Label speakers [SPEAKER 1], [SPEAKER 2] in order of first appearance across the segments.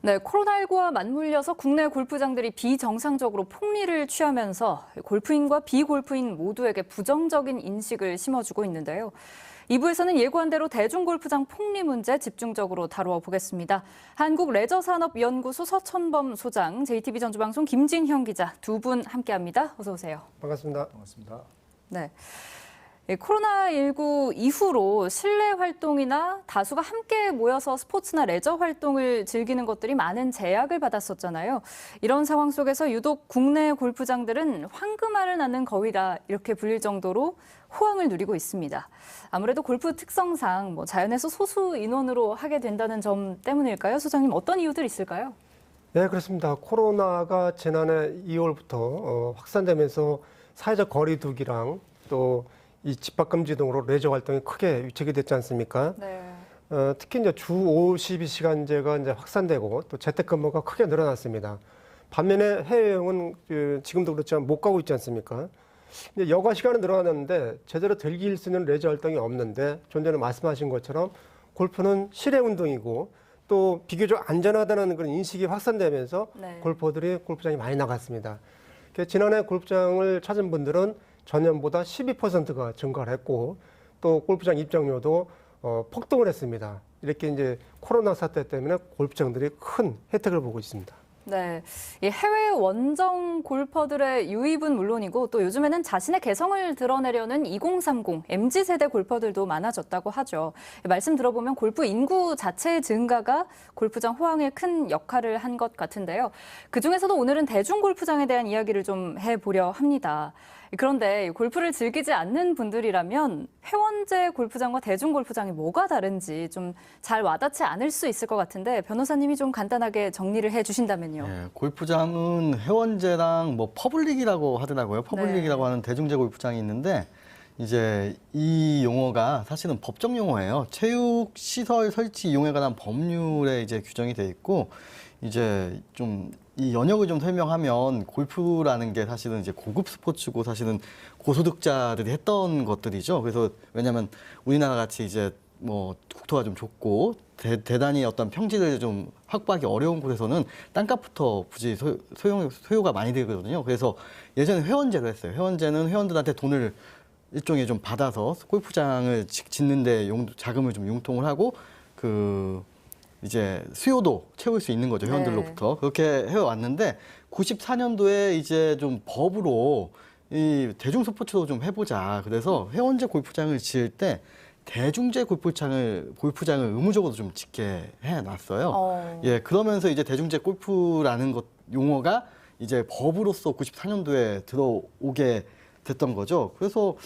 [SPEAKER 1] 네, 코로나19와 맞물려서 국내 골프장들이 비정상적으로 폭리를 취하면서 골프인과 비골프인 모두에게 부정적인 인식을 심어주고 있는데요. 2부에서는 예고한 대로 대중골프장 폭리 문제 집중적으로 다루어 보겠습니다. 한국레저산업연구소 서천범 소장, JTB 전주방송 김진형 기자 두 분 함께합니다. 어서 오세요.
[SPEAKER 2] 반갑습니다.
[SPEAKER 1] 네. 코로나19 이후로 실내 활동이나 다수가 함께 모여서 스포츠나 레저 활동을 즐기는 것들이 많은 제약을 받았었잖아요. 이런 상황 속에서 유독 국내 골프장들은 황금알을 낳는 거위다 이렇게 불릴 정도로 호황을 누리고 있습니다. 아무래도 골프 특성상 자연에서 소수 인원으로 하게 된다는 점 때문일까요? 소장님, 어떤 이유들이 있을까요?
[SPEAKER 2] 네, 그렇습니다. 코로나가 지난해 2월부터 확산되면서 사회적 거리두기랑 또 이 집합금지 등으로 레저 활동이 크게 위축이 됐지 않습니까?
[SPEAKER 1] 네.
[SPEAKER 2] 특히 이제 주 52시간제가 이제 확산되고 또 재택근무가 크게 늘어났습니다. 반면에 해외여행은 지금도 그렇지만 못 가고 있지 않습니까? 이제 여가 시간은 늘어났는데 제대로 즐길 수 있는 레저 활동이 없는데 좀 전에 말씀하신 것처럼 골프는 실외 운동이고 또 비교적 안전하다는 그런 인식이 확산되면서
[SPEAKER 1] 네.
[SPEAKER 2] 골퍼들이 골프장에 많이 나갔습니다. 지난해 골프장을 찾은 분들은 전년보다 12%가 증가를 했고 또 골프장 입장료도 폭등을 했습니다. 이렇게 이제 코로나 사태 때문에 골프장들이 큰 혜택을 보고 있습니다.
[SPEAKER 1] 네, 이 해외 원정 골퍼들의 유입은 물론이고 또 요즘에는 자신의 개성을 드러내려는 2030, MZ세대 골퍼들도 많아졌다고 하죠. 말씀 들어보면 골프 인구 자체의 증가가 골프장 호황에 큰 역할을 한 것 같은데요. 그중에서도 오늘은 대중골프장에 대한 이야기를 좀 해보려 합니다. 그런데 골프를 즐기지 않는 분들이라면 회원제 골프장과 대중골프장이 뭐가 다른지 좀 잘 와닿지 않을 수 있을 것 같은데 변호사님이 좀 간단하게 정리를 해주신다면요.
[SPEAKER 3] 네, 골프장은 회원제랑 퍼블릭이라고 하더라고요. 퍼블릭이라고
[SPEAKER 1] 네.
[SPEAKER 3] 하는 대중제 골프장이 있는데 이제 이 용어가 사실은 법적 용어예요. 체육 시설 설치 이용에 관한 법률에 이제 규정이 돼 있고 이제 좀 이 연역을 좀 설명하면 골프라는 게 사실은 이제 고급 스포츠고 사실은 고소득자들이 했던 것들이죠. 그래서 왜냐하면 우리나라 같이 이제 국토가 좀 좁고 대단히 어떤 평지를 좀 확보하기 어려운 곳에서는 땅값부터 굳이 소요가 많이 되거든요. 그래서 예전에 회원제로 했어요. 회원제는 회원들한테 돈을 일종의 좀 받아서 골프장을 짓는데 자금을 좀 융통을 하고 이제 수요도 채울 수 있는 거죠. 회원들로부터.
[SPEAKER 1] 네.
[SPEAKER 3] 그렇게 해왔는데 94년도에 이제 좀 법으로 이 대중 스포츠도 좀 해보자. 그래서 회원제 골프장을 지을 때 대중제 골프장을 의무적으로 좀 짓게 해놨어요. 예, 그러면서 이제 대중제 골프라는 것 용어가 이제 법으로서 94년도에 들어오게 됐던 거죠. 그래서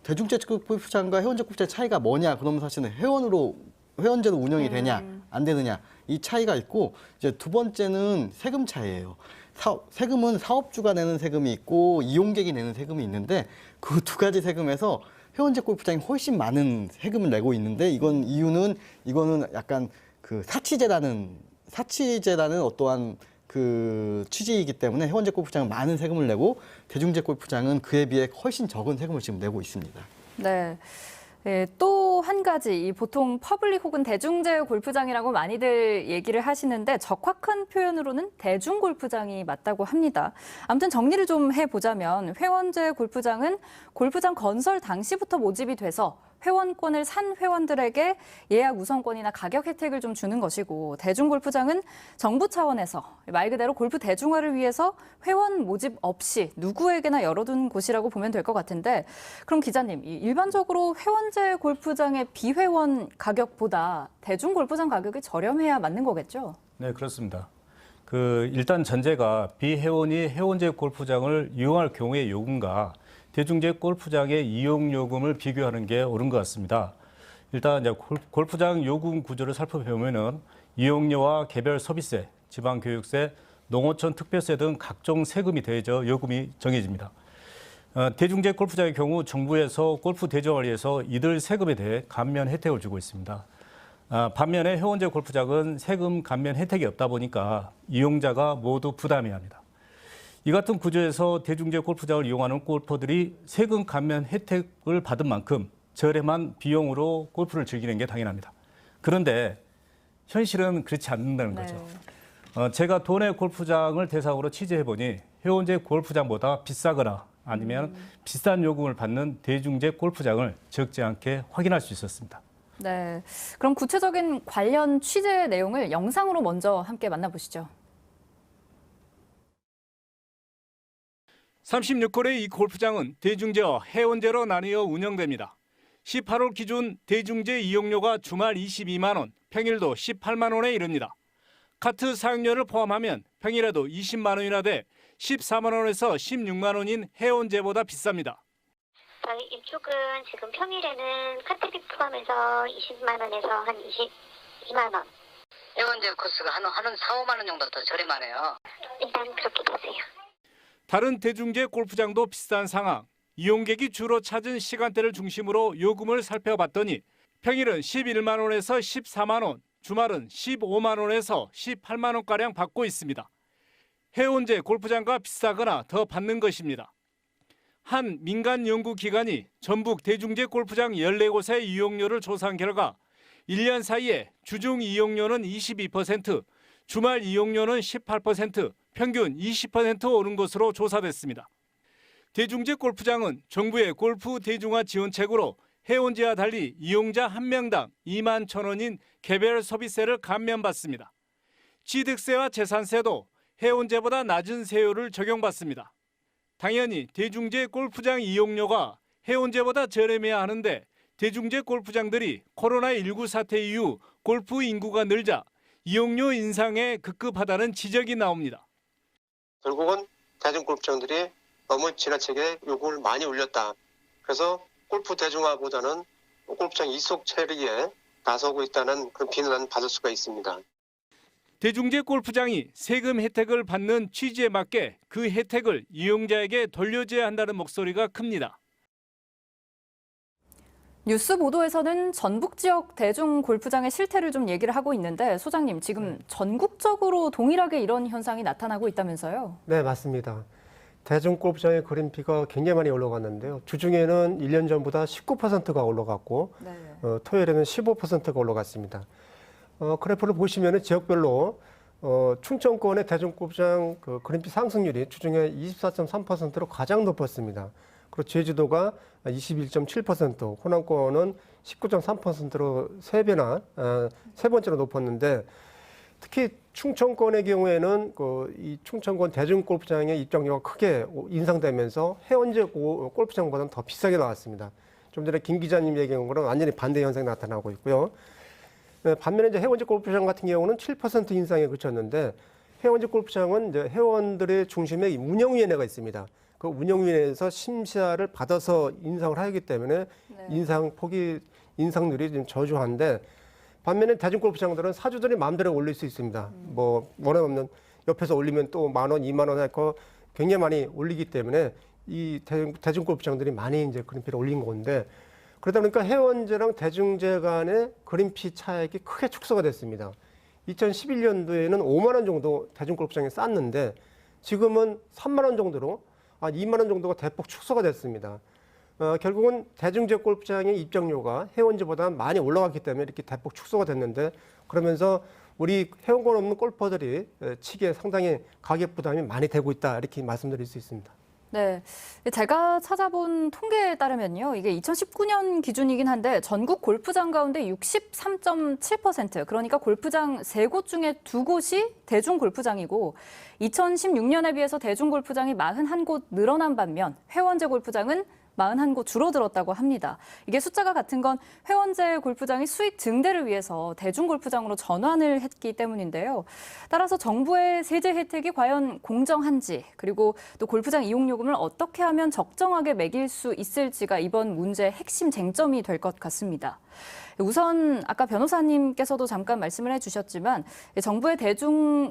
[SPEAKER 3] 대중제 골프장과 회원제 골프장의 차이가 뭐냐? 그러면 사실은 회원제로 운영이 되냐 안 되느냐 이 차이가 있고 이제 두 번째는 세금 차이예요. 세금은 사업주가 내는 세금이 있고 이용객이 내는 세금이 있는데 그 두 가지 세금에서 회원제 골프장이 훨씬 많은 세금을 내고 있는데 이거는 약간 사치제라는 어떠한 취지이기 때문에 회원제 골프장은 많은 세금을 내고 대중제 골프장은 그에 비해 훨씬 적은 세금을 지금 내고 있습니다.
[SPEAKER 1] 네. 네, 또 한 가지, 보통 퍼블릭 혹은 대중제 골프장이라고 많이들 얘기를 하시는데 적확한 표현으로는 대중골프장이 맞다고 합니다. 아무튼 정리를 좀 해보자면 회원제 골프장은 골프장 건설 당시부터 모집이 돼서 회원권을 산 회원들에게 예약 우선권이나 가격 혜택을 좀 주는 것이고 대중골프장은 정부 차원에서 말 그대로 골프 대중화를 위해서 회원 모집 없이 누구에게나 열어둔 곳이라고 보면 될 것 같은데 그럼 기자님, 일반적으로 회원제 골프장의 비회원 가격보다 대중골프장 가격이 저렴해야 맞는 거겠죠?
[SPEAKER 4] 네, 그렇습니다. 일단 전제가 비회원이 회원제 골프장을 이용할 경우의 요금과 대중제 골프장의 이용 요금을 비교하는 게 옳은 것 같습니다. 일단 이제 골프장 요금 구조를 살펴보면은 이용료와 개별 소비세, 지방교육세, 농어촌 특별세 등 각종 세금이 더해져 요금이 정해집니다. 대중제 골프장의 경우 정부에서 골프 대중화를 위해서 이들 세금에 대해 감면 혜택을 주고 있습니다. 반면에 회원제 골프장은 세금 감면 혜택이 없다 보니까 이용자가 모두 부담해야 합니다. 이 같은 구조에서 대중제 골프장을 이용하는 골퍼들이 세금 감면 혜택을 받은 만큼 저렴한 비용으로 골프를 즐기는 게 당연합니다. 그런데 현실은 그렇지 않는다는
[SPEAKER 1] 네.
[SPEAKER 4] 거죠. 제가 도내 골프장을 대상으로 취재해보니 해운제 골프장보다 비싸거나 아니면 비싼 요금을 받는 대중제 골프장을 적지 않게 확인할 수 있었습니다.
[SPEAKER 1] 네. 그럼 구체적인 관련 취재 내용을 영상으로 먼저 함께 만나보시죠.
[SPEAKER 4] 36홀의 이 골프장은 대중제와 해운제로 나뉘어 운영됩니다. 18홀 기준 대중제 이용료가 주말 22만 원, 평일도 18만 원에 이릅니다. 카트 사용료를 포함하면 평일에도 20만 원이나 돼 14만 원에서 16만 원인 해운제보다 비쌉니다.
[SPEAKER 5] 저희 이쪽은 지금 평일에는 카트비 포함해서 20만 원에서 한 22만 원.
[SPEAKER 6] 해운제 코스가 한 4, 5만 원 정도 더 저렴하네요.
[SPEAKER 5] 일단 그렇게 보세요.
[SPEAKER 4] 다른 대중제 골프장도 비슷한 상황. 이용객이 주로 찾은 시간대를 중심으로 요금을 살펴봤더니 평일은 11만 원에서 14만 원, 주말은 15만 원에서 18만 원가량 받고 있습니다. 해운제 골프장과 비싸거나 더 받는 것입니다. 한 민간 연구기관이 전북 대중제 골프장 14곳의 이용료를 조사한 결과 1년 사이에 주중 이용료는 22%, 주말 이용료는 18%, 평균 20% 오른 것으로 조사됐습니다. 대중제 골프장은 정부의 골프 대중화 지원책으로 해운제와 달리 이용자 한 명당 2만 1,000원인 개별 소비세를 감면받습니다. 취득세와 재산세도 해운제보다 낮은 세율을 적용받습니다. 당연히 대중제 골프장 이용료가 해운제보다 저렴해야 하는데 대중제 골프장들이 코로나19 사태 이후 골프 인구가 늘자 이용료 인상에 급급하다는 지적이 나옵니다.
[SPEAKER 7] 결국은 대중골프장들이 너무 지나치게 요금을 많이 올렸다. 그래서 골프 대중화보다는 골프장 이속 처리에 나서고 있다는 그런 비난을 받을 수가 있습니다.
[SPEAKER 4] 대중제 골프장이 세금 혜택을 받는 취지에 맞게 그 혜택을 이용자에게 돌려줘야 한다는 목소리가 큽니다.
[SPEAKER 1] 뉴스 보도에서는 전북 지역 대중 골프장의 실태를 좀 얘기를 하고 있는데 소장님, 지금 전국적으로 동일하게 이런 현상이 나타나고 있다면서요?
[SPEAKER 2] 네, 맞습니다. 대중 골프장의 그린피가 굉장히 많이 올라갔는데요. 주중에는 1년 전보다 19%가 올라갔고
[SPEAKER 1] 네.
[SPEAKER 2] 토요일에는 15%가 올라갔습니다. 그래프를 보시면 지역별로 충청권의 대중 골프장 그 그린피 상승률이 주중에 24.3%로 가장 높았습니다. 그리고 제주도가 21.7%, 호남권은 19.3%로 세 번째로 높았는데 특히 충청권의 경우에는 이 충청권 대중 골프장의 입장료가 크게 인상되면서 해운제 골프장보다는 더 비싸게 나왔습니다. 좀 전에 김 기자님 얘기한 거랑 완전히 반대 현상이 나타나고 있고요. 반면에 이제 해운제 골프장 같은 경우는 7% 인상에 그쳤는데 해운제 골프장은 이제 회원들의 중심에 운영위원회가 있습니다. 그 운영위원회에서 심사를 받아서 인상을 하기 때문에 인상률이 좀 저조한데 반면에 대중골프장들은 사주들이 마음대로 올릴 수 있습니다. 뭐 원하면 옆에서 올리면 또 10,000원, 20,000원 할거 굉장히 많이 올리기 때문에 이 대중골프장들이 많이 이제 그린피를 올린 건데 그러다 보니까 해운제랑 대중제 간의 그린피 차익이 크게 축소가 됐습니다. 2011년도에는 5만 원 정도 대중골프장이 쌌는데 지금은 3만 원 정도로 2만 원 정도가 대폭 축소가 됐습니다. 결국은 대중제 골프장의 입장료가 해운제보다 많이 올라갔기 때문에 이렇게 대폭 축소가 됐는데 그러면서 우리 회원권 없는 골퍼들이 치기에 상당히 가격 부담이 많이 되고 있다 이렇게 말씀드릴 수 있습니다.
[SPEAKER 1] 네, 제가 찾아본 통계에 따르면요, 이게 2019년 기준이긴 한데 전국 골프장 가운데 63.7%, 그러니까 골프장 3곳 중에 2곳이 대중 골프장이고 2016년에 비해서 대중 골프장이 41곳 늘어난 반면 회원제 골프장은 41곳 줄어들었다고 합니다. 이게 숫자가 같은 건 회원제 골프장이 수익 증대를 위해서 대중 골프장으로 전환을 했기 때문인데요. 따라서 정부의 세제 혜택이 과연 공정한지, 그리고 또 골프장 이용 요금을 어떻게 하면 적정하게 매길 수 있을지가 이번 문제의 핵심 쟁점이 될 것 같습니다. 우선 아까 변호사님께서도 잠깐 말씀을 해주셨지만 정부의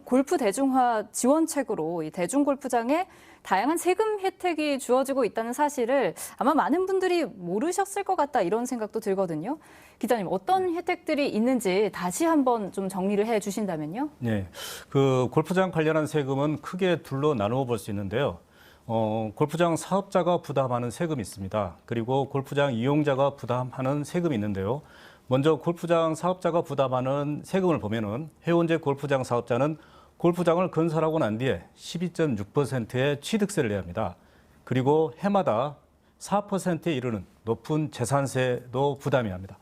[SPEAKER 1] 골프 대중화 지원책으로 이 대중 골프장에 다양한 세금 혜택이 주어지고 있다는 사실을 아마 많은 분들이 모르셨을 것 같다 이런 생각도 들거든요. 기자님, 어떤 혜택들이 있는지 다시 한번 좀 정리를 해 주신다면요.
[SPEAKER 4] 네, 그 골프장 관련한 세금은 크게 둘로 나누어 볼 수 있는데요. 골프장 사업자가 부담하는 세금이 있습니다. 그리고 골프장 이용자가 부담하는 세금이 있는데요. 먼저 골프장 사업자가 부담하는 세금을 보면은 해운제 골프장 사업자는 골프장을 건설하고 난 뒤에 12.6%의 취득세를 내야 합니다. 그리고 해마다 4%에 이르는 높은 재산세도 부담해야 합니다.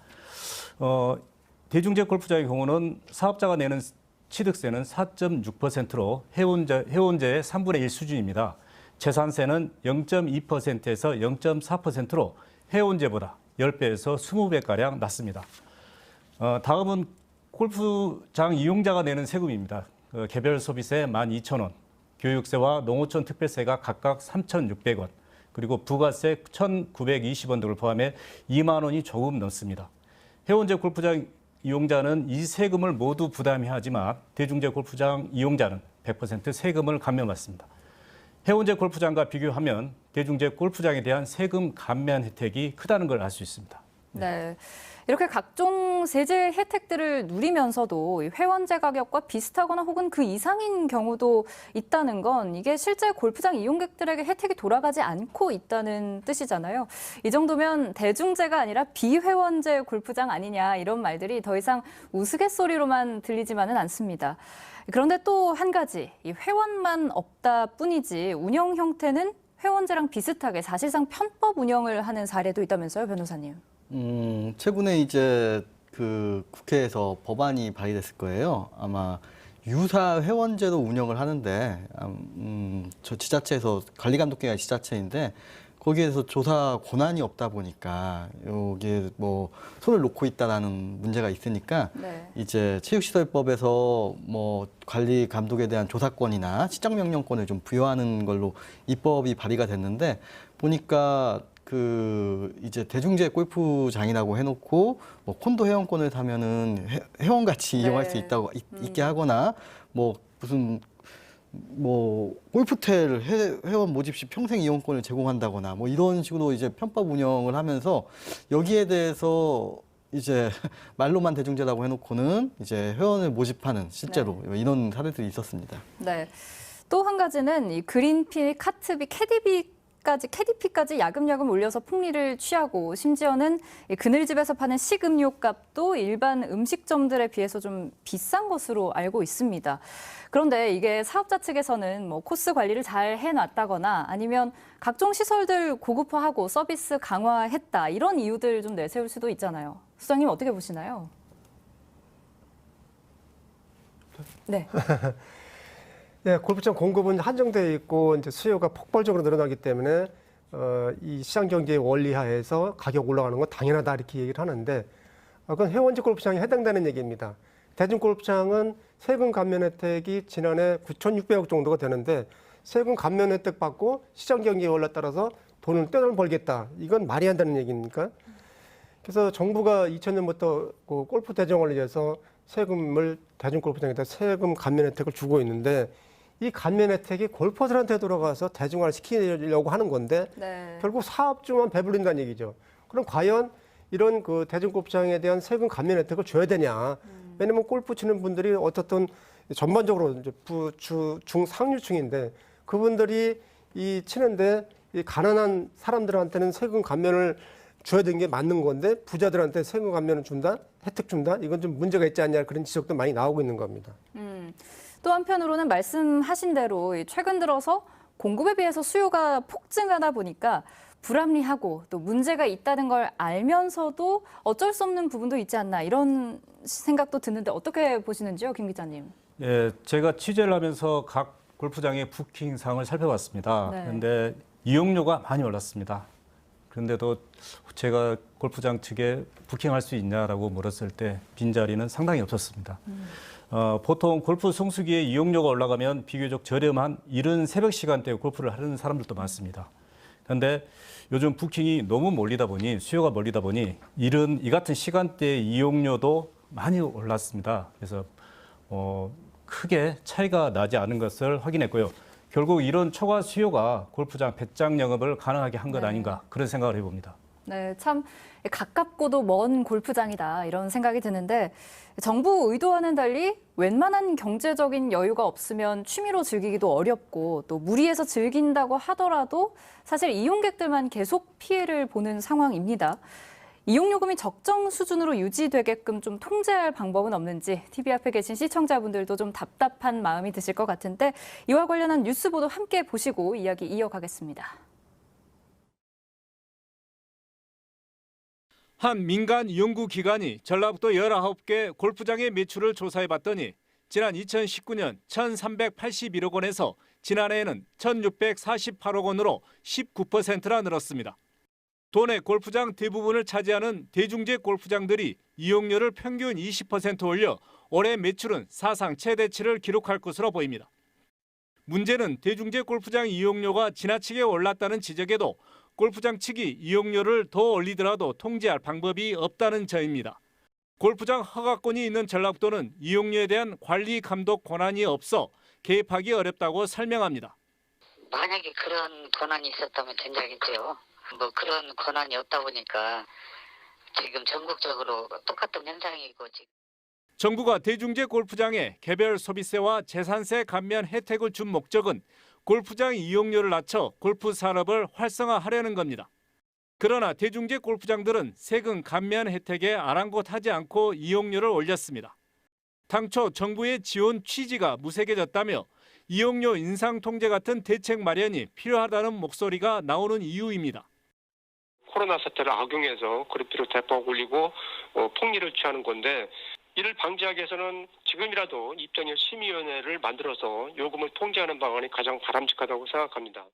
[SPEAKER 4] 대중제 골프장의 경우는 사업자가 내는 취득세는 4.6%로 해운제의 3분의 1 수준입니다. 재산세는 0.2%에서 0.4%로 해운제보다 10배에서 20배가량 낮습니다. 다음은 골프장 이용자가 내는 세금입니다. 개별 소비세 12,000원, 교육세와 농어촌 특별세가 각각 3,600원, 그리고 부가세 1,920원 등을 포함해 2만 원이 조금 넘습니다. 해운제 골프장 이용자는 이 세금을 모두 부담해야 하지만 대중제 골프장 이용자는 100% 세금을 감면받습니다. 해운제 골프장과 비교하면 대중제 골프장에 대한 세금 감면 혜택이 크다는 걸 알 수 있습니다.
[SPEAKER 1] 네. 이렇게 각종 세제 혜택들을 누리면서도 회원제 가격과 비슷하거나 혹은 그 이상인 경우도 있다는 건 이게 실제 골프장 이용객들에게 혜택이 돌아가지 않고 있다는 뜻이잖아요. 이 정도면 대중제가 아니라 비회원제 골프장 아니냐 이런 말들이 더 이상 우스갯소리로만 들리지만은 않습니다. 그런데 또 한 가지, 이 회원만 없다 뿐이지 운영 형태는 회원제랑 비슷하게 사실상 편법 운영을 하는 사례도 있다면서요, 변호사님?
[SPEAKER 3] 최근에 이제 그 국회에서 법안이 발의됐을 거예요. 아마 유사 회원제도 운영을 하는데, 저 지자체에서 관리감독기관이 지자체인데 거기에서 조사 권한이 없다 보니까 여기에 뭐 손을 놓고 있다라는 문제가 있으니까
[SPEAKER 1] 네.
[SPEAKER 3] 이제 체육시설법에서 뭐 관리 감독에 대한 조사권이나 시정명령권을 좀 부여하는 걸로 입법이 발의가 됐는데 보니까 그 이제 대중제 골프장이라고 해놓고 뭐 콘도 회원권을 사면은 회원같이 이용할 수 있다고 있게 하거나 뭐 무슨 뭐 골프텔 회원 모집 시 평생 이용권을 제공한다거나 뭐 이런 식으로 이제 편법 운영을 하면서 여기에 대해서 이제 말로만 대중제라고 해놓고는 이제 회원을 모집하는 실제로 이런 사례들이 있었습니다.
[SPEAKER 1] 네. 또 한 가지는 이 그린피, 카트비, 캐디피까지 야금야금 올려서 폭리를 취하고 심지어는 이 그늘집에서 파는 식음료 값도 일반 음식점들에 비해서 좀 비싼 것으로 알고 있습니다. 그런데 이게 사업자 측에서는 뭐 코스 관리를 잘 해놨다거나 아니면 각종 시설들 고급화하고 서비스 강화했다 이런 이유들 좀 내세울 수도 있잖아요. 수장님 어떻게 보시나요? 네.
[SPEAKER 2] 네, 골프장 공급은 한정되어 있고 이제 수요가 폭발적으로 늘어나기 때문에 이 시장 경제의 원리하에서 가격 올라가는 건 당연하다 이렇게 얘기를 하는데 그건 회원제 골프장에 해당되는 얘기입니다. 대중 골프장은 세금 감면 혜택이 지난해 9,600억 정도가 되는데 세금 감면 혜택 받고 시장 경제의 원리에 따라서 돈을 떼돈 벌겠다. 이건 말이 안 되는 얘기입니까? 그래서 정부가 2000년부터 그 골프 대정을 위해서 세금을 대중 골프장에다 세금 감면 혜택을 주고 있는데 이 감면 혜택이 골퍼들한테 돌아가서 대중화를 시키려고 하는 건데 결국 사업주만 배불린다는 얘기죠. 그럼 과연 이런 그 대중 골프장에 대한 세금 감면 혜택을 줘야 되냐? 왜냐면 골프 치는 분들이 어떻든 전반적으로 이제 중상류층인데 그분들이 이 치는데 이 가난한 사람들한테는 세금 감면을 줘야 되는 게 맞는 건데 부자들한테 세금 감면을 준다? 혜택 준다? 이건 좀 문제가 있지 않냐 그런 지적도 많이 나오고 있는 겁니다.
[SPEAKER 1] 또 한편으로는 말씀하신 대로 최근 들어서 공급에 비해서 수요가 폭증하다 보니까 불합리하고 또 문제가 있다는 걸 알면서도 어쩔 수 없는 부분도 있지 않나 이런 생각도 드는데 어떻게 보시는지요, 김 기자님?
[SPEAKER 4] 예, 제가 취재를 하면서 각 골프장의 부킹 상을 살펴봤습니다. 그런데 이용료가 많이 올랐습니다. 그런데도 제가 골프장 측에 부킹할 수 있냐라고 물었을 때 빈자리는 상당히 없었습니다. 보통 골프 성수기에 이용료가 올라가면 비교적 저렴한 이른 새벽 시간대에 골프를 하는 사람들도 많습니다. 그런데 요즘 부킹이 너무 몰리다 보니 수요가 몰리다 보니 이른 이 같은 시간대의 이용료도 많이 올랐습니다. 그래서 크게 차이가 나지 않은 것을 확인했고요. 결국 이런 초과 수요가 골프장 배장 영업을 가능하게 한 것 아닌가 그런 생각을 해봅니다.
[SPEAKER 1] 네, 참 가깝고도 먼 골프장이다 이런 생각이 드는데 정부 의도와는 달리 웬만한 경제적인 여유가 없으면 취미로 즐기기도 어렵고 또 무리해서 즐긴다고 하더라도 사실 이용객들만 계속 피해를 보는 상황입니다. 이용요금이 적정 수준으로 유지되게끔 좀 통제할 방법은 없는지 TV 앞에 계신 시청자분들도 좀 답답한 마음이 드실 것 같은데 이와 관련한 뉴스 보도 함께 보시고 이야기 이어가겠습니다.
[SPEAKER 8] 한 민간 연구기관이 전라북도 19개 골프장의 매출을 조사해봤더니 지난 2019년 1,381억 원에서 지난해에는 1,648억 원으로 19%나 늘었습니다. 도내 골프장 대부분을 차지하는 대중제 골프장들이 이용료를 평균 20% 올려 올해 매출은 사상 최대치를 기록할 것으로 보입니다. 문제는 대중제 골프장 이용료가 지나치게 올랐다는 지적에도 골프장 측이 이용료를 더 올리더라도 통제할 방법이 없다는 점입니다. 골프장 허가권이 있는 전라북도는 이용료에 대한 관리 감독 권한이 없어 개입하기 어렵다고 설명합니다.
[SPEAKER 6] 만약에 그런 권한이 있었다면 된다겠죠. 뭐 그런 권한이 없다 보니까 지금 전국적으로 똑같은 현상이고 지금.
[SPEAKER 8] 정부가 대중제 골프장에 개별 소비세와 재산세 감면 혜택을 준 목적은 골프장 이용료를 낮춰 골프 산업을 활성화하려는 겁니다. 그러나 대중제 골프장들은 세금 감면 혜택에 아랑곳하지 않고 이용료를 올렸습니다. 당초 정부의 지원 취지가 무색해졌다며 이용료 인상 통제 같은 대책 마련이 필요하다는 목소리가 나오는 이유입니다.
[SPEAKER 7] 코로나 사태를 악용해서 그룹비를 대폭 올리고 폭리를 취하는 건데 이를 방지하기 위해서는 지금이라도 입장료 심의위원회를 만들어서 요금을 통제하는 방안이 가장 바람직하다고 생각합니다.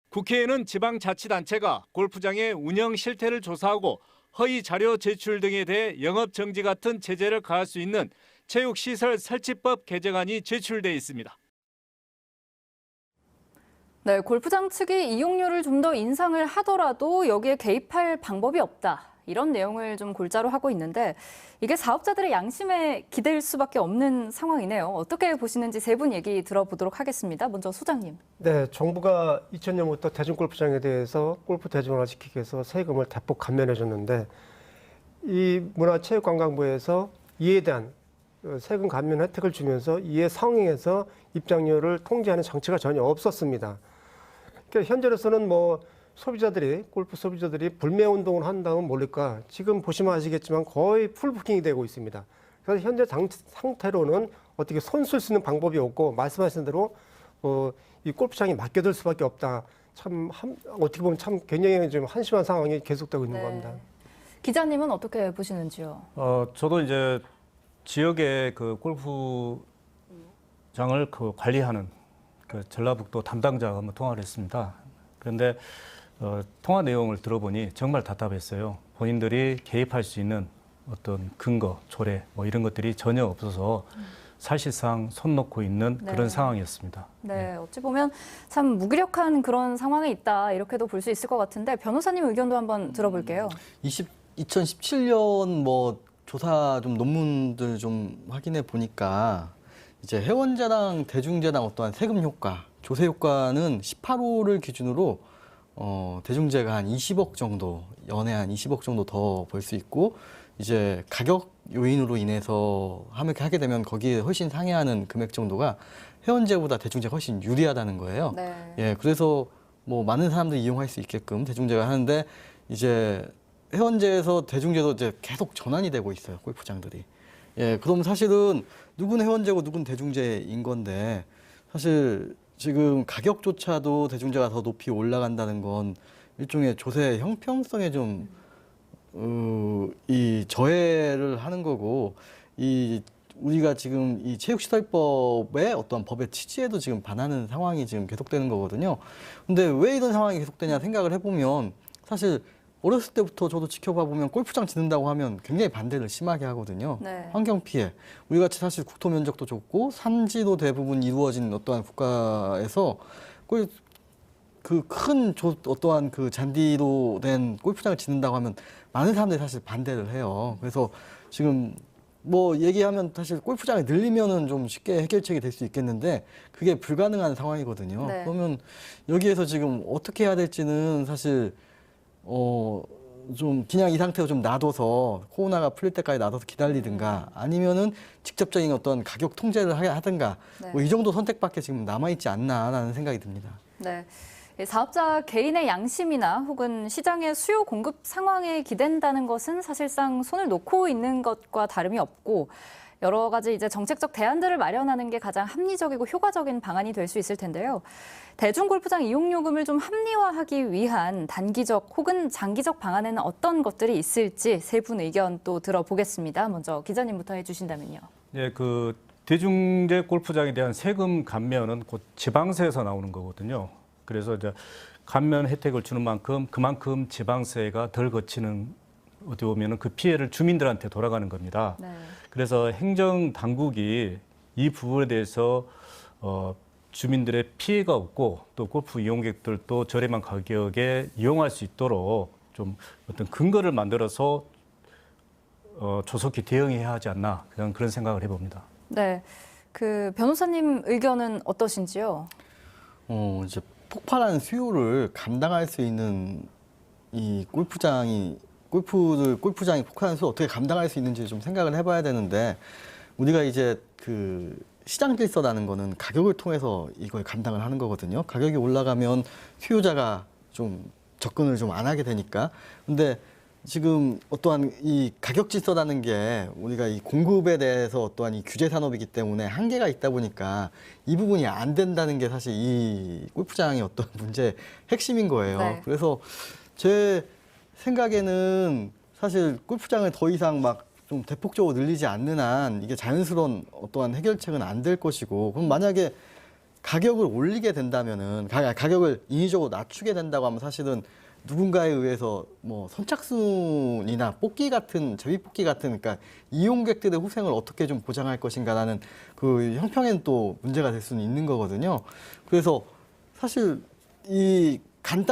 [SPEAKER 8] 국회에는 지방자치단체가 골프장의 운영 실태를 조사하고 허위 자료 제출 등에 대해 영업 정지 같은 제재를 가할 수 있는 체육시설 설치법 개정안이 제출돼 있습니다.
[SPEAKER 1] 네, 골프장 측이 이용료를 좀 더 인상을 하더라도 여기에 개입할 방법이 없다. 이런 내용을 좀 골자로 하고 있는데 이게 사업자들의 양심에 기댈 수밖에 없는 상황이네요. 어떻게 보시는지 세 분 얘기 들어보도록 하겠습니다. 먼저 소장님.
[SPEAKER 2] 네, 정부가 2000년부터 대중골프장에 대해서 골프 대중화시키기 위해서 세금을 대폭 감면해 줬는데 이 문화체육관광부에서 이에 대한 세금 감면 혜택을 주면서 이에 상응해서 입장료를 통제하는 장치가 전혀 없었습니다. 그러니까 현재로서는 골프 소비자들이 불매 운동을 한다면 모를까 지금 보시면 아시겠지만 거의 풀부킹이 되고 있습니다. 그래서 현재 상태로는 어떻게 손 쓸 수 있는 방법이 없고 말씀하신 대로 이 골프장이 맡겨둘 수밖에 없다. 어떻게 보면 참 굉장히 좀 한심한 상황이 계속되고 있는 겁니다.
[SPEAKER 1] 기자님은 어떻게 보시는지요?
[SPEAKER 4] 저도 이제 지역의 그 골프장을 관리하는 그 전라북도 담당자와 한번 통화를 했습니다. 그런데 통화 내용을 들어보니 정말 답답했어요. 본인들이 개입할 수 있는 어떤 근거, 조례 이런 것들이 전혀 없어서 사실상 손 놓고 있는 그런 상황이었습니다.
[SPEAKER 1] 네, 어찌 보면 참 무기력한 그런 상황에 있다 이렇게도 볼 수 있을 것 같은데 변호사님 의견도 한번 들어볼게요.
[SPEAKER 3] 2017년 조사 논문들 확인해 보니까 이제 회원제당, 대중제당 어떠한 세금 효과, 조세 효과는 18호를 기준으로 대중제가 한 20억 정도, 연에 한 20억 정도 더 벌 수 있고 이제 가격 요인으로 인해서 하게 되면 거기에 훨씬 상회하는 금액 정도가 회원제보다 대중제가 훨씬 유리하다는 거예요.
[SPEAKER 1] 네.
[SPEAKER 3] 예, 그래서 많은 사람들이 이용할 수 있게끔 대중제가 하는데 이제 회원제에서 대중제도 이제 계속 전환이 되고 있어요, 골프장들이. 예, 그럼 사실은 누군 회원제고 누군 대중제인 건데 사실 지금 가격조차도 대중제가 더 높이 올라간다는 건 일종의 조세 형평성에 이 저해를 하는 거고 우리가 지금 이 체육시설법의 어떤 법의 취지에도 지금 반하는 상황이 지금 계속되는 거거든요. 근데 왜 이런 상황이 계속되냐 생각을 해보면 사실 어렸을 때부터 저도 지켜봐 보면 골프장 짓는다고 하면 굉장히 반대를 심하게 하거든요.
[SPEAKER 1] 네.
[SPEAKER 3] 환경 피해. 우리 같이 사실 국토 면적도 좁고 산지도 대부분 이루어진 어떠한 국가에서 어떠한 그 잔디로 된 골프장을 짓는다고 하면 많은 사람들이 사실 반대를 해요. 그래서 지금 얘기하면 사실 골프장을 늘리면은 좀 쉽게 해결책이 될 수 있겠는데 그게 불가능한 상황이거든요.
[SPEAKER 1] 네.
[SPEAKER 3] 그러면 여기에서 지금 어떻게 해야 될지는 사실 그냥 이 상태로 놔둬서 코로나가 풀릴 때까지 놔둬서 기다리든가 아니면은 직접적인 어떤 가격 통제를 하든가
[SPEAKER 1] 네.
[SPEAKER 3] 이 정도 선택밖에 지금 남아있지 않나라는 생각이 듭니다.
[SPEAKER 1] 네. 사업자 개인의 양심이나 혹은 시장의 수요 공급 상황에 기댄다는 것은 사실상 손을 놓고 있는 것과 다름이 없고 여러 가지 이제 정책적 대안들을 마련하는 게 가장 합리적이고 효과적인 방안이 될 수 있을 텐데요. 대중골프장 이용 요금을 좀 합리화하기 위한 단기적 혹은 장기적 방안에는 어떤 것들이 있을지 세 분 의견 또 들어보겠습니다. 먼저 기자님부터 해주신다면요.
[SPEAKER 4] 예, 그 대중제 골프장에 대한 세금 감면은 곧 지방세에서 나오는 거거든요. 그래서 이제 감면 혜택을 주는 만큼 그만큼 지방세가 덜 거치는 어떻게 보면은 그 피해를 주민들한테 돌아가는 겁니다.
[SPEAKER 1] 네.
[SPEAKER 4] 그래서 행정 당국이 이 부분에 대해서 주민들의 피해가 없고 또 골프 이용객들도 저렴한 가격에 이용할 수 있도록 좀 어떤 근거를 만들어서 조속히 대응해야 하지 않나 그런 생각을 해봅니다.
[SPEAKER 1] 네, 그 변호사님 의견은 어떠신지요?
[SPEAKER 3] 이제 폭발한 수요를 감당할 수 있는 이 골프장이 폭발한 수요 어떻게 감당할 수 있는지 좀 생각을 해봐야 되는데 우리가 이제 그 시장 질서라는 거는 가격을 통해서 이걸 감당을 하는 거거든요. 가격이 올라가면 수요자가 좀 접근을 좀 안 하게 되니까. 근데 지금 어떠한 이 가격 질서라는 게 우리가 이 공급에 대해서 어떠한 이 규제 산업이기 때문에 한계가 있다 보니까 이 부분이 안 된다는 게 사실 이 골프장의 어떤 문제의 핵심인 거예요.
[SPEAKER 1] 네.
[SPEAKER 3] 그래서 제 생각에는 사실 골프장을 더 이상 막 좀 대폭적으로 늘리지 않는 한 이게 자연스러운 어떠한 해결책은 안 될 것이고 그럼 만약에 가격을 올리게 된다면은 가격을 인위적으로 낮추게 된다고 하면 사실은 누군가에 의해서 뭐 선착순이나 뽑기 같은 제비뽑기 같은 그러니까 이용객들의 후생을 어떻게 좀 보장할 것인가라는 그 형평에는 또 문제가 될 수는 있는 거거든요. 그래서 사실 이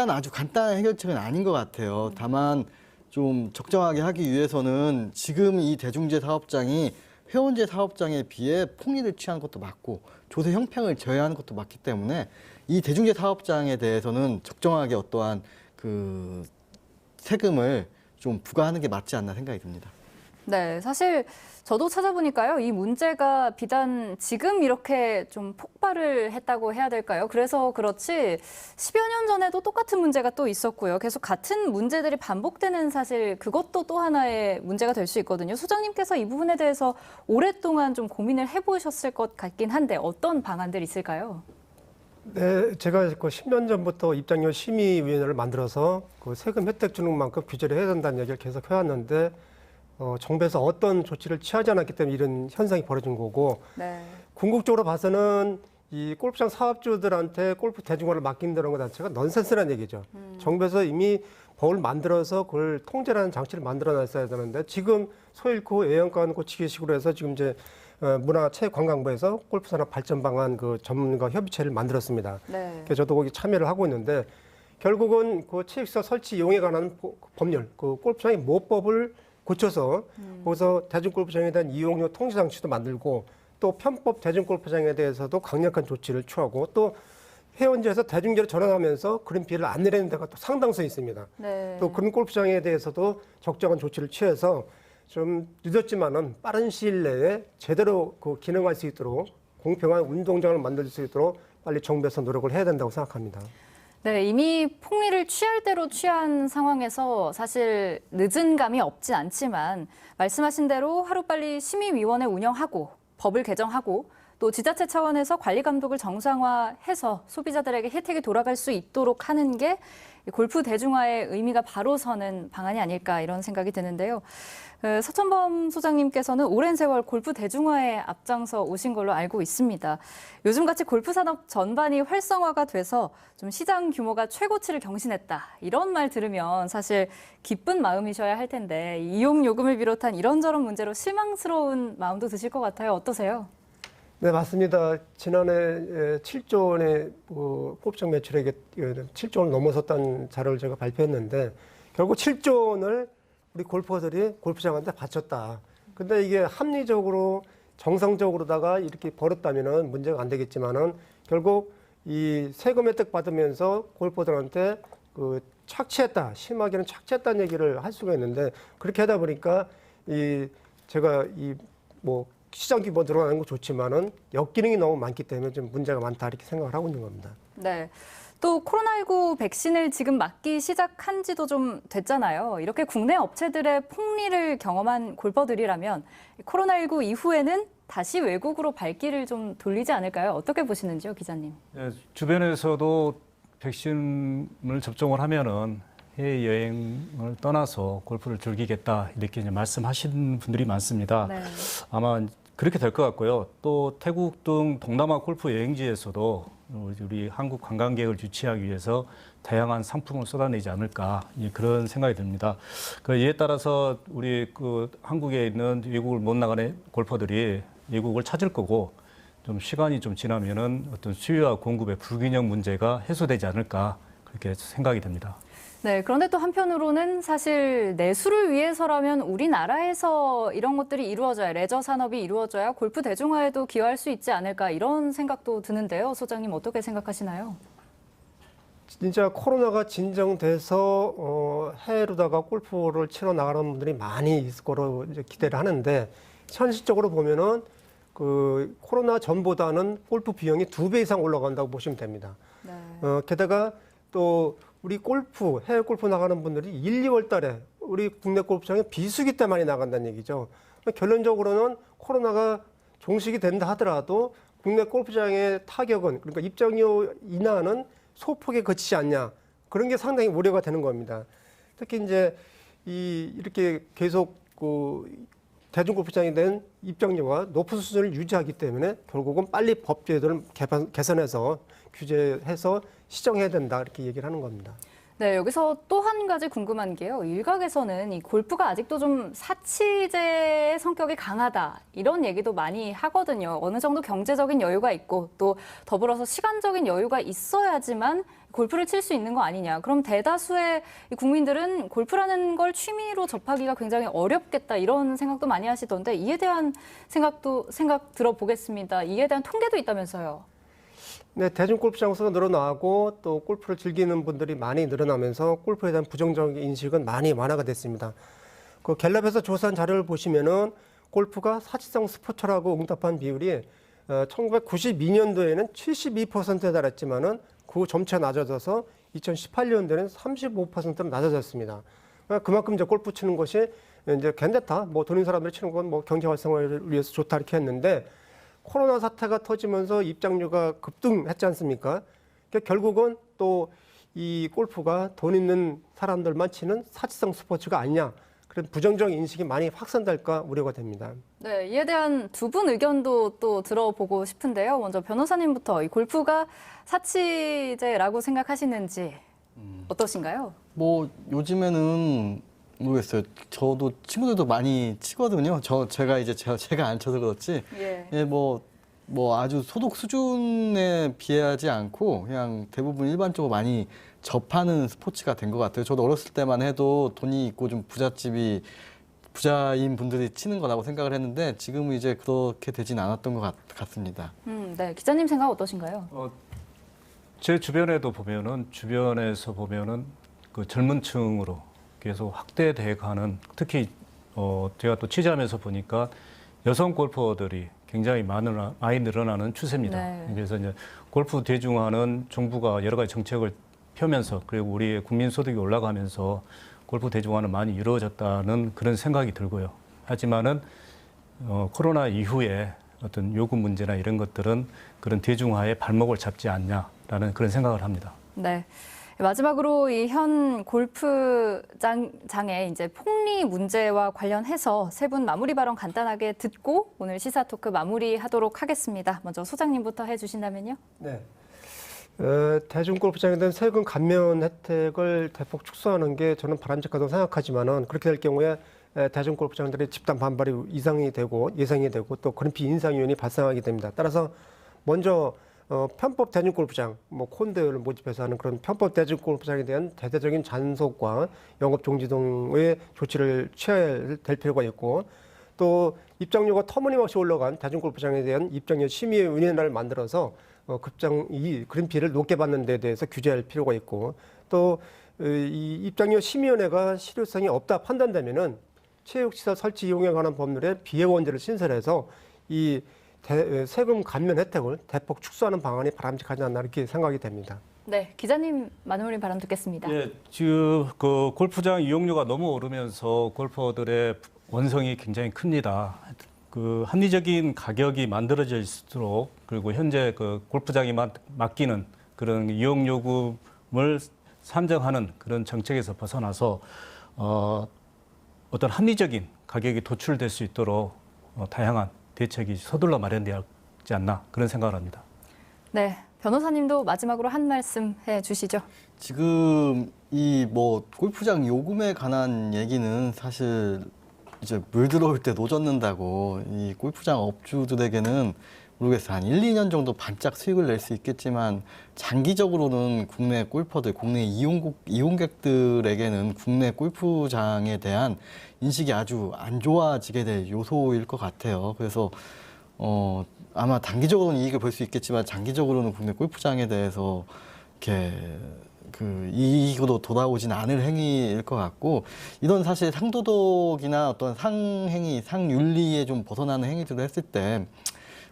[SPEAKER 3] 아주 간단한 해결책은 아닌 것 같아요. 다만 좀 적정하게 하기 위해서는 지금 이 대중제 사업장이 회원제 사업장에 비해 폭리를 취한 것도 맞고 조세 형평을 제외하는 것도 맞기 때문에 이 대중제 사업장에 대해서는 적정하게 어떠한 그 세금을 좀 부과하는 게 맞지 않나 생각이 듭니다.
[SPEAKER 1] 네, 사실 저도 찾아보니까요, 이 문제가 비단 지금 이렇게 좀 폭발을 했다고 해야 될까요? 그래서 그렇지 10여 년 전에도 똑같은 문제가 또 있었고요. 계속 같은 문제들이 반복되는 사실 그것도 또 하나의 문제가 될 수 있거든요. 소장님께서 이 부분에 대해서 오랫동안 좀 고민을 해보셨을 것 같긴 한데 어떤 방안들이 있을까요?
[SPEAKER 2] 네, 제가 그 10년 전부터 입장료 심의위원회를 만들어서 그 세금 혜택 주는 만큼 규제를 해야 된다는 얘기를 계속 해왔는데 정부에서 어떤 조치를 취하지 않았기 때문에 이런 현상이 벌어진 거고
[SPEAKER 1] 네.
[SPEAKER 2] 궁극적으로 봐서는 이 골프장 사업주들한테 골프 대중화를 맡긴다는 것 자체가 넌센스라는 얘기죠. 정부에서 이미 법을 만들어서 그걸 통제하는 장치를 만들어 놨어야 되는데 지금 소일코 애연가는 고치기식으로 해서 지금 이제 문화체육관광부에서 골프산업 발전 방안 그 전문가 협의체를 만들었습니다.
[SPEAKER 1] 네.
[SPEAKER 2] 그래서 저도 거기 참여를 하고 있는데 결국은 그 체육시설 설치 이용에 관한 법률, 그 골프장의 모법을 고쳐서 거기서 대중골프장에 대한 이용료 통제 장치도 만들고 또 편법 대중골프장에 대해서도 강력한 조치를 취하고 또 회원제에서 대중제로 전환하면서 그런 비를 안 내리는 데가 또 상당수 있습니다.
[SPEAKER 1] 네.
[SPEAKER 2] 또 그런 골프장에 대해서도 적정한 조치를 취해서 좀 늦었지만은 빠른 시일 내에 제대로 그 기능할 수 있도록 공평한 운동장을 만들 수 있도록 빨리 정부에서 노력을 해야 된다고 생각합니다.
[SPEAKER 1] 네, 이미 폭리를 취할 대로 취한 상황에서 사실 늦은 감이 없진 않지만 말씀하신 대로 하루빨리 심의위원회 운영하고 법을 개정하고 또 지자체 차원에서 관리 감독을 정상화해서 소비자들에게 혜택이 돌아갈 수 있도록 하는 게 골프 대중화의 의미가 바로 서는 방안이 아닐까 이런 생각이 드는데요. 서천범 소장님께서는 오랜 세월 골프 대중화에 앞장서 오신 걸로 알고 있습니다. 요즘같이 골프 산업 전반이 활성화가 돼서 좀 시장 규모가 최고치를 경신했다. 이런 말 들으면 사실 기쁜 마음이셔야 할 텐데 이용 요금을 비롯한 이런저런 문제로 실망스러운 마음도 드실 것 같아요. 어떠세요?
[SPEAKER 2] 네, 맞습니다. 지난해 7조 원의 골프장 매출액이 7조 원을 넘어섰다는 자료를 제가 발표했는데 결국 7조 원을 우리 골퍼들이 골프장한테 바쳤다. 근데 이게 합리적으로 정상적으로다가 이렇게 벌었다면은 문제가 안 되겠지만은 결국 이 세금 혜택 받으면서 골퍼들한테 그 착취했다, 심하게는 착취했다는 얘기를 할 수가 있는데 그렇게 하다 보니까 제가 시장 규모 늘어나는 거 좋지만은 역기능이 너무 많기 때문에 좀 문제가 많다 이렇게 생각을 하고 있는 겁니다.
[SPEAKER 1] 네. 또 코로나19 백신을 지금 맞기 시작한 지도 좀 됐잖아요. 이렇게 국내 업체들의 폭리를 경험한 골퍼들이라면 코로나19 이후에는 다시 외국으로 발길을 좀 돌리지 않을까요? 어떻게 보시는지요, 기자님?
[SPEAKER 4] 예, 주변에서도 백신을 접종을 하면은 해외 여행을 떠나서 골프를 즐기겠다 이렇게 이제 말씀하시는 분들이 많습니다.
[SPEAKER 1] 네.
[SPEAKER 4] 아마 그렇게 될 것 같고요. 또 태국 등 동남아 골프 여행지에서도 우리 한국 관광객을 유치하기 위해서 다양한 상품을 쏟아내지 않을까 그런 생각이 듭니다. 이에 따라서 우리 한국에 있는 외국을 못 나가는 골퍼들이 외국을 찾을 거고 좀 시간이 좀 지나면은 어떤 수요와 공급의 불균형 문제가 해소되지 않을까 그렇게 생각이 됩니다.
[SPEAKER 1] 네, 그런데 또 한편으로는 사실 내수를 위해서라면 우리나라에서 이런 것들이 이루어져야, 레저 산업이 이루어져야 골프 대중화에도 기여할 수 있지 않을까 이런 생각도 드는데요. 소장님 어떻게 생각하시나요?
[SPEAKER 2] 진짜 코로나가 진정돼서 해외로다가 골프를 치러 나가는 분들이 많이 있을 거로 이제 기대를 하는데 현실적으로 보면은 그 코로나 전보다는 골프 비용이 2배 이상 올라간다고 보시면 됩니다.
[SPEAKER 1] 네.
[SPEAKER 2] 게다가 또 우리 골프, 해외 골프 나가는 분들이 1, 2월 달에 우리 국내 골프장에 비수기 때 많이 나간다는 얘기죠. 결론적으로는 코로나가 종식이 된다 하더라도 국내 골프장의 타격은 그러니까 입장료 인하는 소폭에 그치지 않냐. 그런 게 상당히 우려가 되는 겁니다. 특히 이제 이렇게 계속 대중골프장에 대한 입장료가 높은 수준을 유지하기 때문에 결국은 빨리 법 제도를 개선해서 규제해서 시정해야 된다 이렇게 얘기를 하는 겁니다.
[SPEAKER 1] 네, 여기서 또 한 가지 궁금한 게요. 일각에서는 이 골프가 아직도 좀 사치제의 성격이 강하다 이런 얘기도 많이 하거든요. 어느 정도 경제적인 여유가 있고 또 더불어서 시간적인 여유가 있어야지만 골프를 칠 수 있는 거 아니냐. 그럼 대다수의 국민들은 골프라는 걸 취미로 접하기가 굉장히 어렵겠다 이런 생각도 많이 하시던데 이에 대한 생각 들어보겠습니다. 이에 대한 통계도 있다면서요.
[SPEAKER 2] 네, 대중골프장 수가 늘어나고 또 골프를 즐기는 분들이 많이 늘어나면서 골프에 대한 부정적인 인식은 많이 완화가 됐습니다. 그 갤럽에서 조사한 자료를 보시면은 골프가 사치성 스포츠라고 응답한 비율이 1992년도에는 72%에 달했지만은 그 점차 낮아져서 2018년도에는 35%로 낮아졌습니다. 그만큼 이제 골프 치는 것이 이제 괜찮다. 뭐 돈 있는 사람들이 치는 건 뭐 경제 활성화를 위해서 좋다 이렇게 했는데 코로나 사태가 터지면서 입장료가 급등했지 않습니까? 그러니까 결국은 또 이 골프가 돈 있는 사람들만 치는 사치성 스포츠가 아니냐. 그런 부정적인 인식이 많이 확산될까 우려가 됩니다.
[SPEAKER 1] 네, 이에 대한 두 분 의견도 또 들어보고 싶은데요. 먼저 변호사님부터 이 골프가 사치제라고 생각하시는지 어떠신가요?
[SPEAKER 3] 뭐 요즘에는 모르겠어요. 저도 친구들도 많이 치거든요. 제가 안 쳐서 그렇지.
[SPEAKER 1] 예.
[SPEAKER 3] 뭐 아주 소득 수준에 비하지 않고 그냥 대부분 일반적으로 많이 접하는 스포츠가 된 것 같아요. 저도 어렸을 때만 해도 돈이 있고 좀 부자인 분들이 치는 거라고 생각을 했는데 지금은 이제 그렇게 되진 않았던 것 같습니다.
[SPEAKER 1] 네, 기자님 생각 어떠신가요?
[SPEAKER 4] 제 주변에서 보면은 그 젊은 층으로 계속 확대돼 가는 특히 제가 또 취재하면서 보니까 여성 골퍼들이 굉장히 많이 늘어나는 추세입니다.
[SPEAKER 1] 네.
[SPEAKER 4] 그래서 이제 골프 대중화는 정부가 여러 가지 정책을 펴면서 그리고 우리의 국민 소득이 올라가면서 골프 대중화는 많이 이루어졌다는 그런 생각이 들고요. 하지만은 코로나 이후에 어떤 요금 문제나 이런 것들은 그런 대중화에 발목을 잡지 않냐라는 그런 생각을 합니다.
[SPEAKER 1] 네. 마지막으로 이 현 골프장의 이제 폭리 문제와 관련해서 세 분 마무리 발언 간단하게 듣고 오늘 시사 토크 마무리하도록 하겠습니다. 먼저 소장님부터 해주신다면요.
[SPEAKER 2] 네. 대중골프장에 대한 세금 감면 혜택을 대폭 축소하는 게 저는 바람직하다고 생각하지만은 그렇게 될 경우에 대중골프장들의 집단 반발이 예상이 되고 또 그런 비인상 요인이 발생하게 됩니다. 따라서 먼저 편법 대중골프장, 뭐 콘대를 모집해서 하는 그런 편법 대중골프장에 대한 대대적인 잔속과 영업 종지 등의 조치를 취해야 될 필요가 있고 또 입장료가 터무니없이 올라간 대중골프장에 대한 입장료 심의위원회를 만들어서 그런 비를 높게 받는 데 대해서 규제할 필요가 있고 또 이 입장료 심의위원회가 실효성이 없다 판단되면은 체육시설 설치 이용에 관한 법률에 비회원제를 신설해서 이 세금 감면 혜택을 대폭 축소하는 방안이 바람직하지 않나 이렇게 생각이 됩니다.
[SPEAKER 1] 네, 기자님 많은 바람 듣겠습니다.
[SPEAKER 4] 예, 지금 그 골프장 이용료가 너무 오르면서 골퍼들의 원성이 굉장히 큽니다. 그 합리적인 가격이 만들어질수록 그리고 현재 그 골프장이 맡기는 그런 이용 요금을 산정하는 그런 정책에서 벗어나서 어떤 합리적인 가격이 도출될 수 있도록 다양한 대책이 서둘러 마련되어야 하지 않나 그런 생각을 합니다.
[SPEAKER 1] 네, 변호사님도 마지막으로 한 말씀 해주시죠.
[SPEAKER 3] 지금 이 뭐 골프장 요금에 관한 얘기는 사실 이제 물 들어올 때 노젓는다고 이 골프장 업주들에게는 모르겠어요. 한 1, 2년 정도 반짝 수익을 낼 수 있겠지만 장기적으로는 국내 골퍼들, 국내 이용객들에게는 국내 골프장에 대한 인식이 아주 안 좋아지게 될 요소일 것 같아요. 그래서 아마 단기적으로는 이익을 볼 수 있겠지만 장기적으로는 국내 골프장에 대해서 이렇게 그 이익으로 돌아오진 않을 행위일 것 같고, 이런 사실 상도덕이나 어떤 상행위, 상윤리에 좀 벗어나는 행위들을 했을 때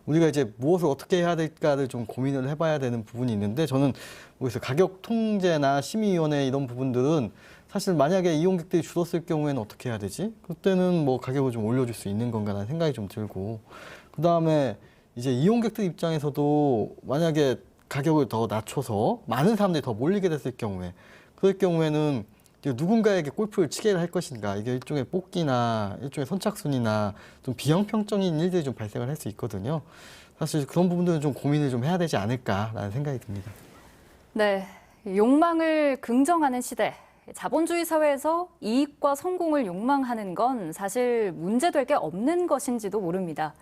[SPEAKER 3] 우리가 이제 무엇을 어떻게 해야 될까를 좀 고민을 해봐야 되는 부분이 있는데, 저는 그래서 가격 통제나 심의위원회 이런 부분들은 사실 만약에 이용객들이 줄었을 경우에는 어떻게 해야 되지? 그때는 뭐 가격을 좀 올려줄 수 있는 건가라는 생각이 좀 들고, 그 다음에 이제 이용객들 입장에서도 만약에 가격을 더 낮춰서 많은 사람들이 더 몰리게 됐을 경우에, 그럴 경우에는 누군가에게 골프를 치게 할 것인가, 이게 일종의 뽑기나 일종의 선착순이나 좀 비형평적인 일들이 좀 발생을 할 수 있거든요. 사실 그런 부분들은 좀 고민을 좀 해야 되지 않을까라는 생각이 듭니다.
[SPEAKER 1] 네, 욕망을 긍정하는 시대. 자본주의 사회에서 이익과 성공을 욕망하는 건 사실 문제될 게 없는 것인지도 모릅니다.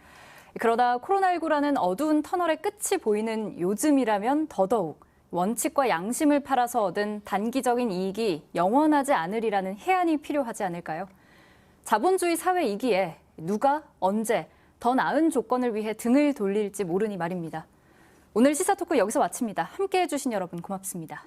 [SPEAKER 1] 그러다 코로나19라는 어두운 터널의 끝이 보이는 요즘이라면 더더욱 원칙과 양심을 팔아서 얻은 단기적인 이익이 영원하지 않으리라는 해안이 필요하지 않을까요? 자본주의 사회이기에 누가 언제 더 나은 조건을 위해 등을 돌릴지 모르니 말입니다. 오늘 시사토크 여기서 마칩니다. 함께해 주신 여러분 고맙습니다.